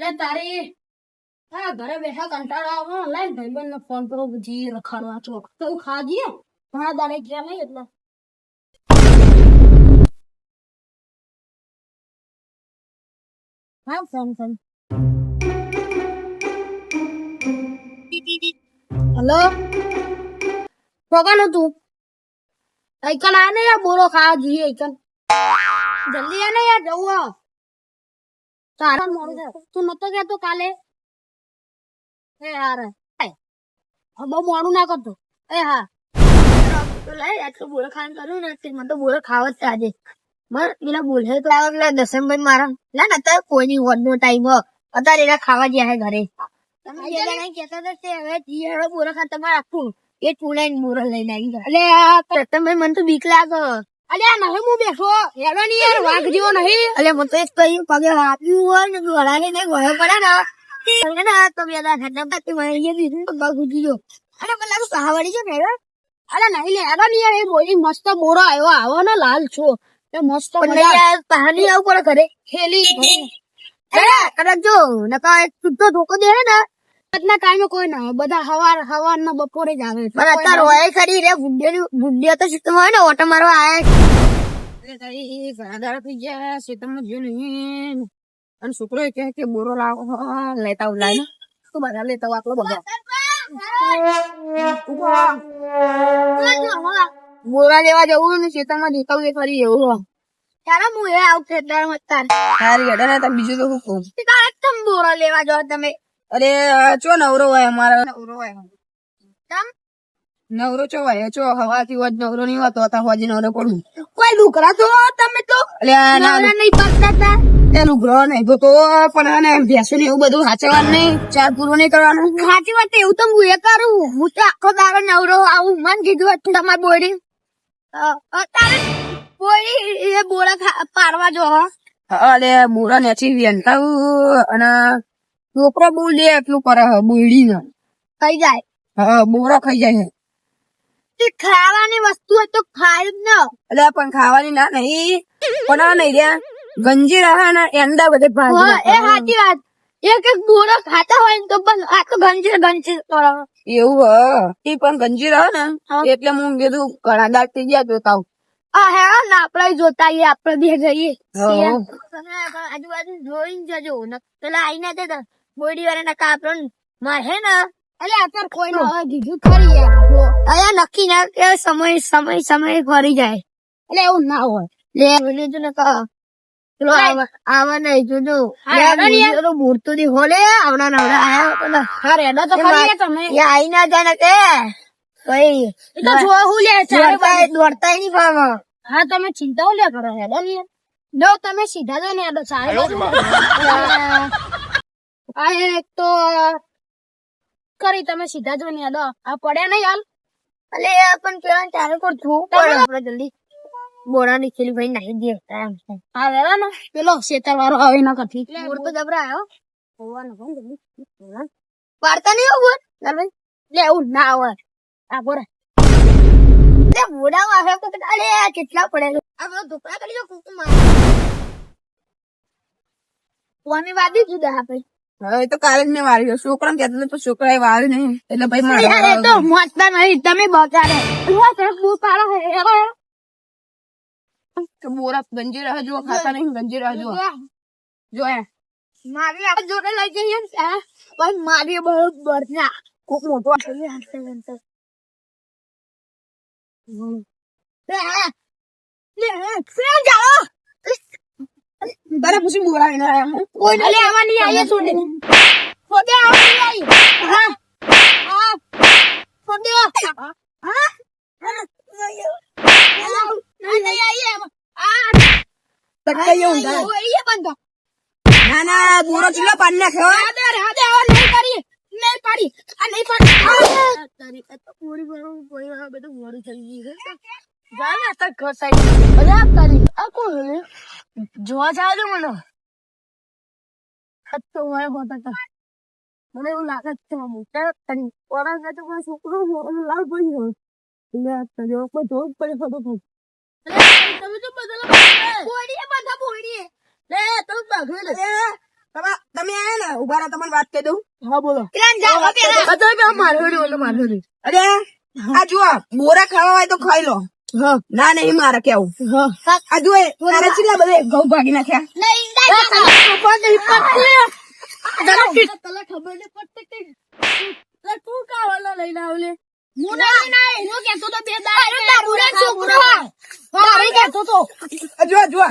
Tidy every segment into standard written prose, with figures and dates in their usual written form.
લે તારી આ ઘરે બેઠા કંટાળો આવે લાઈન ભાઈબંધ ને ફોન કરો જી રખાડવા ચોક તો ખાજીએ ઘણા દાડે ગયા નહીં એટલે હા ફોન ફોન હેલો પગન તું આઈકન આને યાર બોરો ખાવા જોઈએ આઈકન જલ્દી આને યાર જવું તારા મોડું છે તું નતો કહેતો કાલે એ યાર બહુ મોડું ના કરતો એ હા તો લઈ આટલું બોલો ખાન કર્યું ને મને તો બોલો ખાવા જ આજે મર પેલા બોલે તો આવે પેલા દસમભાઈ મારા ના ના અત્યારે કોઈની વોડનો ટાઈમ અત્યારે એના ખાવા ગયા હે ઘરે તમે જે નહીં કહેતા હતા તે હવે જીયાળો બોલો ખા તમારે રાખવું એ ચૂલાઈને બોરો લઈને આવી ગયા એટલે રતનભાઈ મને તો બીક લાગે અલે આ નહીં હું બેઠો હેડો નહીં યાર વાઘ જેવો નહીં અલે મને તો એક કહ્યું પગે આપ્યું હોય ને ગળાને ને ગળો પડે ને તો બે દાડા બાકી મને દીધું પગ ઉઠી ગયો અને મને લાગે સહાવડી છે ને અરે નહીં લે હેડો નહીં યાર એ બોલી મસ્ત બોરો આવ્યો આવો ને લાલ છો એ મસ્ત પાણી આવું પડે ઘરે ખેલી કદાચ જો નકા તું ધોકો દે ને આજના ટાઈમે કોઈ ના બધા હવાર ના બપોરે જ આવે પણ અત્યારે હોય ખરી રે ગુંડિયા તો સિસ્ટમ હોય ને ઓટો મારવા આયા ઘણા દાડા થઈ ગયા સિસ્ટમમાં જો નહીં અને છોકરો કે બોરો લાવો લેતા ઉલાય ને તું બધા લેતા આટલો બધા બોરા લેવા જવું ને ખેતરમાં નીકળવું ખરી એવું ત્યારે હું એ આવું ખેતરમાં તારી હેડે ને તમે બીજું તો શું કહું તમે બોરા લેવા જાઓ તમે અરે ચો નવરો હોય અમારો નવરો હોય નવરો ચો હોય ચો હવાથી વજ નવરો નહીં હોતો હતા હવાજી નવરો પડું કોઈ લુકરા તો તમે તો નહીં પડતા એ લુકરો નહીં તો પણ ભેંસો ને એવું બધું સાચવાનું નહીં ચાર પૂરું નહીં કરવાનું સાચી વાત એવું તો હું એ કરું હું તો આખો દાડો નવરો આવું મન કીધું હતું તમારે બોડી તારે બોડી એ બોળા પાડવા જો અરે બોળા નેચી વેનતા અને છોકરો બહુ લે એટલું કરે બોયડી ને ખાઈ જાય હા બોરા ખાઈ જાય તે ખાવાની વસ્તુ હોય તો ખાય જ ન એટલે પણ ખાવાની ના નહીં પણ આ નહીં રે ગંજી રહે ને એંડા બધે ભાજી એ સાચી વાત એક બોરો ખાતા હોય ને તો પણ આ તો ગંજી કરે એવું એ પણ ગંજી રહે ને એટલે હું કીધું ઘણા દાળ થઈ ગયા જોતા આ હે ને આપડે જોતા આવીએ આપડે બે જઈએ આજુબાજુ જોઈને જજો ને પેલા આઈને દે બોડી વાળા કાપરો માર હે ને એટલે અત્યારે કોઈ ના કીધું ખરી અયા નક્કી ના કે સમય ફરી જાય એટલે એવું ના હોય લે જો ને ચલો આવા નહીં જોજો મૂર્તો થી હોલે આવડા નવડા આયા હા રેડો તો ખરી તમે આઈ ના જાય ને કે કઈ તો જો હું લે દોડતા નહીં પાવ હા તમે ચિંતા લે કરો હેડો ને જો તમે સીધા જો ને હેડો સારી આ એક તો કરી તમે સીધા જો ને હેડો આ પડ્યા નહીં હાલ અલે પણ પેલા ચારે પર છું પડે જલ્દી બોરા ની ખેલી ભાઈ નાહી દે હા વેલા ને પેલો શેતર વાળો આવે ના કથી બોર તો જબરા આવ્યો હોવાનો કોણ જલ્દી પાડતા નહીં આવું ચાલ ભાઈ લે એવું ના આવે આ બોરા લે બોડા આવે તો અરે કેટલા પડે આ બધો ધોકડા કરી જો કુકુમા કોની વાદી જુદા આપે હવે તો કાલે જ મેં વાળ્યો છોકરા કહેતો તો છોકરાએ વાળ્યું નહીં એટલે ભાઈ મારે તો મોચતા નહીં તમે બગાડે બોરા ગંજી રહે જો ખાતા નહીં ગંજી રહે જો મારી આપણે જોડે લઈ જઈએ પણ મારી બરોબર ના કોક મોટો તારે પછી બોલાવી કોઈ આવવાની આવીએ છોડે છોડે આવવાની આવી હા હા છોડે હા ના ના બોરો ચીલો પાડી નાખ્યો નહીં પાડી આ નહીં પાડી પૂરી બધું મોડું થઈ ગયું જોવા જાવ મને મને એવું લાગે છે મોટા છોકરો લાલ પડી ગયો કોઈ જોવું પડે ફટોફટ તમે તો બધા બોડી બધા બોડી લે તમે બગડે તમે આયા ને ઉભા રહો, તમને વાત કહી દઉં. હા બોલો. અરે આ જુઓ, બોરા ખાવા હોય તો ખાઈ લો. હા ના નહીં મારે કેવું. હા આ જુઓ તારે કેટલા બધે ઘઉં ભાગી નાખ્યા. તને ખબર નહીં પડતી તું કાવાલો લઈને આવલે આ જુઓ જુઓ.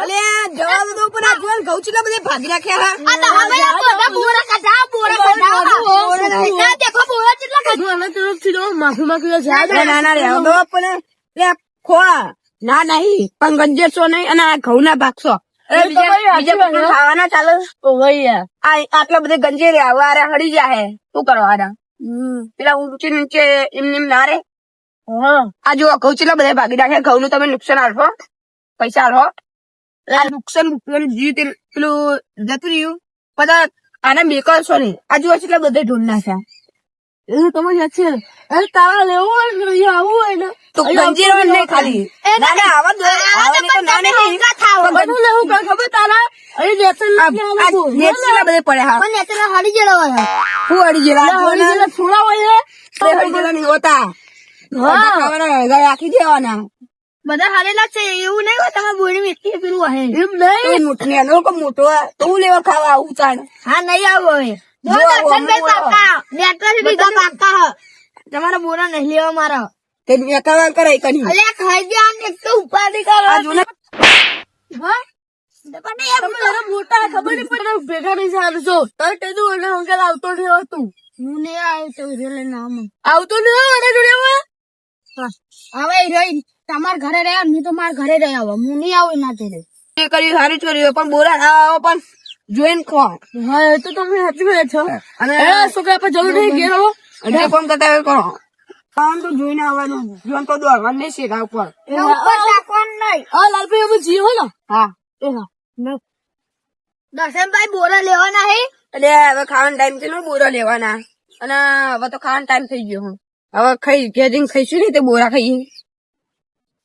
અલે જવા દો પણ આ જુઓ ને ઘઉં કેટલા બધે ભાગી નાખ્યા. માફી માંગી ના ના રહેવા દો પણ લે ખો ના નહીં પણ ગંજેશો નહીં અને આ ઘઉં ના ભાગશો. અરે બીજા કોઈ ખાવાના ચાલે. આટલા બધે ગંજે રે આરે હળી જાય શું કરવાના. પેલા ઊંચે નીચે એમ ના રે. આ જો ઘઉં કેટલા બધા ભાગી નાખ્યા. ઘઉં નું તમે નુકસાન આલશો, પૈસા આલો. આ નુકસાન જીવ પેલું જતું રહ્યું બધા આને મેકલશો નહીં. આ જુઓ કેટલા બધા ઢોલ નાખ્યા. એવું તમે યાદ છે. અરે તારા લેવું હોય ને આવું હોય ને તો ગંજી રો નહીં ખાલી. ના ના આવા દો ના નહીં બધું લેવું કઈ ખબર તારા અહીં લેસન કેટલા બધે પડે. હા હળી જેડા હોય હું અડી જેલા થોડા હોય હળી જેલા નહીં હોતા. રાખી દેવાના બધા હારેલા છે એવું નહીં હોય તમારે બોડી મીઠી પેલું હે એમ નહીં મોટો તો હું લેવા ખાવા આવું ચાણ. હા નહીં આવો હવે તમારા બોરા નહીં લેવા મારા તે મેકાવા કરે કની અલ્યા ખાઈ ગયા ને એક તો ઉપાધિ કરો આ જોને. મોટા ખબર નહીં પડે ભેગા નહીં સારું છો તો તેનું એને અંકલ આવતો નહીં હતું હું નહીં આવ્યો તો લઈને આવતો નહીં મારા જોડે હવે રહી તમારા ઘરે રહ્યા હું તો મારા ઘરે રહ્યા હવે હું નહીં આવું ના તે એ કરી સારી ચોરી પણ બોરા ના આવો પણ જોઈને ખો. હા એ તો તમે સાચી વાત છો. અને છોકરા પર જવું નહીં ઘેર આવો એટલે કોમ કરતા હોય કરો. કામ તો જોઈને આવવાનું. જોન તો દોડવાનું નહીં શીખા ઉપર. લાલભાઈ અમે જીવો ને હા દર્શનભાઈ બોરા લેવાના હે એટલે હવે ખાવાનો ટાઈમ છે ને બોરા લેવાના. અને હવે તો ખાવાનો ટાઈમ થઈ ગયો. હું હવે ખાઈ ગેજિંગ ખાઈશું ને તે બોરા ખાઈએ.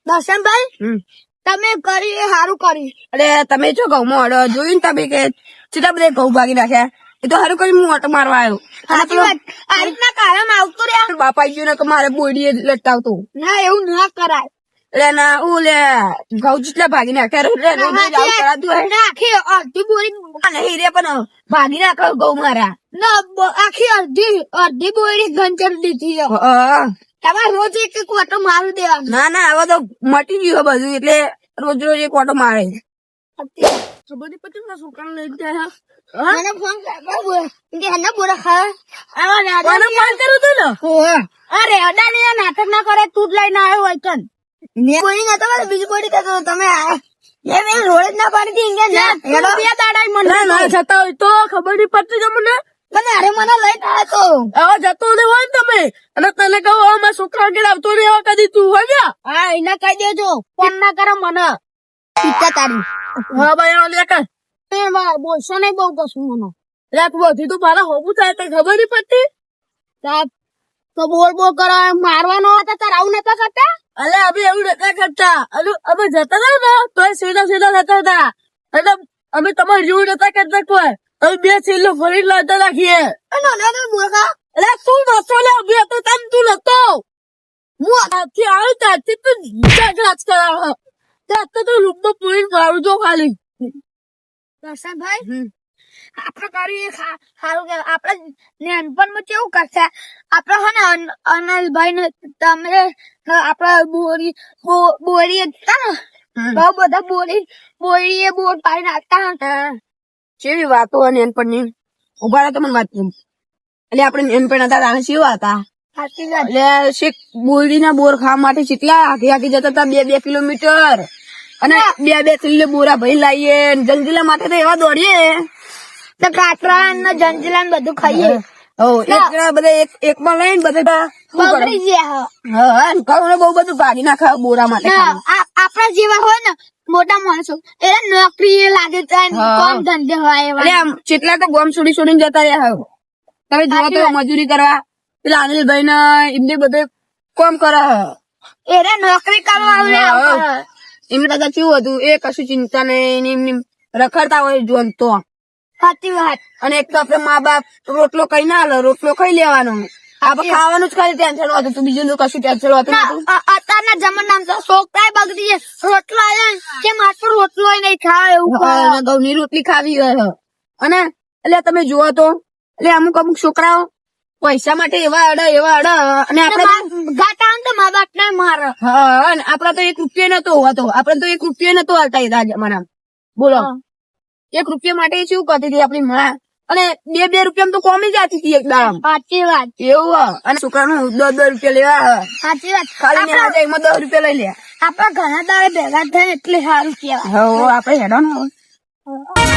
દર્શનભાઈ તમે કરી એ સારું કર્યું. એટલે તમે જો ઘઉં માં અડો જોયું ને તમે કે કેટલા બધા ઘઉં ભાગી નાખ્યા. એ તો સારું કરી હું ઓટો મારવા આવ્યો. સાચી વાત આ રીતના કાયમ આવતું રહ્યા બાપા ગયું ને કે મારે બોડીએ લટકાવતું. ના એવું ના કરાય એટલે ના હું લે ઘઉં જેટલા ભાગી નાખ્યા આખી અડધી બોરી નહીં રે પણ ભાગી નાખો ઘઉં મારા. આખી અડધી બોરી ગંચર દીધી તમારે રોજ એક એક ઓટો મારું દેવાનું. ના ના હવે તો મટી ગયું બધું એટલે રોજ રોજ એક ઓટો મારે. ખબર નહીં પડતી મારા છોકરાને લઈ જાય મને ફોન કર બોરા ખાવા ફોન કરું તું ને અરે અડાની નાટક ના કરે તું જ લઈને આવ્યો હોય કન કોઈ નતો બીજી કોઈ કહેતો તમે રોડ જ ના પાડી બે દાડા મને જતા હોય તો ખબર નહીં પડતી તમને અરે મને લઈને આવ્યો તો હવે જતો નહીં હોય ને તમે અને તને કહું મારા છોકરા આગળ આવતો નહીં હવે કદી તું હોય ગયા હા એને કહી દેજો ફોન ના કરે મને પિતા તારી હા ભાઈ લે કર બોલશો નહીં બહુ કશું મને બધી તું મારા હોવું થાય તો ખબર નહીં પડતી તો બોલ બોલ કરો મારવાનો હતા તાર આવું નતા કરતા અલે અમે એવું નતા કરતા અમે જતા હતા ને તો સીધા સીધા જતા હતા એટલે અમે તમારે જેવું નતા કરતા કોઈ અમે બે છેલ્લો ફરી લાવતા રાખીએ એટલે તું નતો લે બે તો તમ તું નતો હું આથી આવ્યો ત્યાંથી તું ઝઘડા જ કરાવ ત્યાં તો રૂમમાં પૂરી મારું જો ખાલી દર્શનભાઈ આપડે કરીએ સારું કે આપડે નાનપણમાં કેવું કરશે આપડે હે ને અનલભાઈ ને તમે આપડે બોરી હતા ને બહુ બધા બોરી બોર પાડી નાખતા હતા. કેવી વાતો નાનપણની ઉભા તમને વાત કરી. એટલે આપડે નાનપણ હતા તારે કેવા હતા. સાચી વાત એટલે શેક બોરી ના બોર ખાવા માટે કેટલા આખી જતા હતા 2 કિલોમીટર અને 2 કિલો બોરા ભરી લાવીએ. જંજીલા માટે તો એવા દોડીએ તો કાતરા ને જંજીલા ને બધું ખાઈએ બધા એક માં લઈને બધા બગડી ગયા બહુ બધું ભાગી નાખે બોરા માટે. આપડા જેવા હોય ને મોટા માણસો એ નોકરી લાગે કામ ધંધે હોય એટલે કેટલા તો ગોમ છોડીને જતા રહ્યા. તમે જોવા તો મજૂરી કરવા પેલા અનિલભાઈ ને એમને બધે કામ કરે એ નોકરી કરવા એમને દાદા કેવું હતું એ કશું ચિંતા નહીં એમની રખડતા હોય જોન તો સાચી વાત. અને એક તો આપડે મા બાપ રોટલો કઈ ના લે રોટલો ખાઈ લેવાનો આપડે ખાવાનું જ ખાલી ટેન્શન હોતું તું બીજું તો કશું ટેન્શન હોતું નતું. અત્યારના જમાનામાં તો છોકરાએ બગડી જાય. રોટલો આવ્યો ને કે મારે તો રોટલો નહીં ખાય એવું કરે. ઘઉંની રોટલી ખાવી હોય અને એટલે તમે જુઓ તો એટલે અમુક છોકરાઓ પૈસા માટે એવા અડે અને આપડે ગાતા હોય ને તો મા બાપ ને મારે. હા અને આપડે તો 1 રૂપિયો નતો હોતો આપડે તો 1 રૂપિયો નતો હાલતા એ જમાનામાં બોલો 1 રૂપિયા માટે શું કરતી હતી આપણી માં અને 2 રૂપિયા તો કોમી જતી હતી એક દાડમ. સાચી વાત. એવું અને છોકરાનું 10 રૂપિયા લેવા સાચી વાત. ખાલી એમાં 10 રૂપિયા લઈ લે આપડે ઘણા દાડે ભેગા થાય એટલે સારું કેવાય. હા આપડે હેડો ને